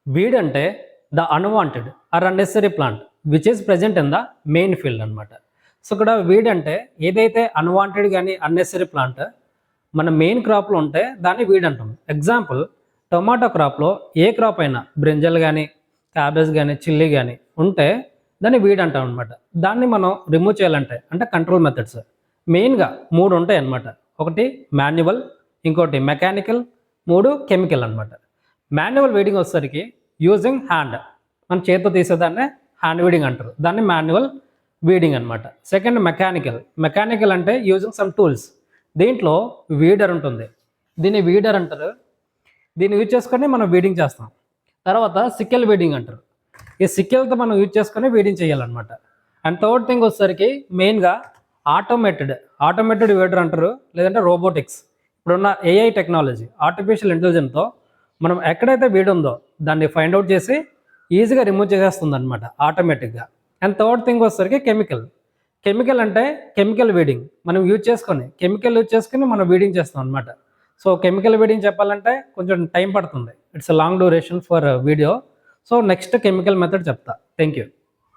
Weed అంటే the unwanted or unnecessary plant which is present in the main field అనమాట. So ఇక్కడ weed అంటే ఏదైతే అన్వాంటెడ్ కానీ అన్నెసరీ ప్లాంట్ మన మెయిన్ క్రాప్లో ఉంటే దాన్ని వీడ్ అంటాం. ఎగ్జాంపుల్, టొమాటో క్రాప్లో ఏ క్రాప్ అయినా బ్రింజల్ కానీ క్యాబేజ్ కానీ చిల్లీ కానీ ఉంటే దాన్ని వీడ్ అంటాం అనమాట. దాన్ని మనం రిమూవ్ చేయాలంటే అంటే కంట్రోల్ మెథడ్స్ మెయిన్గా 3 ఉంటాయి అన్నమాట. ఒకటి మాన్యువల్, ఇంకోటి మెకానికల్, 3 కెమికల్ అనమాట. మాన్యువల్ వీడింగ్ వచ్చేసరికి యూజింగ్ హ్యాండ్, మన చేతితో తీసేదాన్నే హ్యాండ్ వీడింగ్ అంటారు, దాన్ని మాన్యువల్ వీడింగ్ అనమాట. సెకండ్ మెకానికల్ అంటే యూజింగ్ సమ్ టూల్స్, దీంట్లో వీడర్ ఉంటుంది, దీన్ని వీడర్ అంటారు. దీన్ని యూజ్ చేసుకొని మనం వీడింగ్ చేస్తాం. తర్వాత సికెల్ వీడింగ్ అంటారు, ఈ సికెల్తో మనం యూజ్ చేసుకొని వీడింగ్ చేయాలన్నమాట. అండ్ థర్డ్ థింగ్ వచ్చేసరికి మెయిన్గా ఆటోమేటెడ్ వీడర్ అంటారు, లేదంటే రోబోటిక్స్. ఇప్పుడున్న ఏఐ టెక్నాలజీ, ఆర్టిఫిషియల్ ఇంటెలిజెన్స్తో మనం ఎక్కడైతే వీడ్ ఉందో దాన్ని ఫైండ్ అవుట్ చేసి ఈజీగా రిమూవ్ చేసేస్తుంది అనమాట ఆటోమేటిక్గా. అండ్ థర్డ్ థింగ్ వచ్చేసరికి కెమికల్ అంటే కెమికల్ వీడింగ్, మనం కెమికల్ యూజ్ చేసుకొని మనం వీడింగ్ చేస్తాం అనమాట. సో కెమికల్ వీడింగ్ చెప్పాలంటే కొంచెం టైం పడుతుంది, it's long duration for video. So next chemical method చెప్తా. Thank you.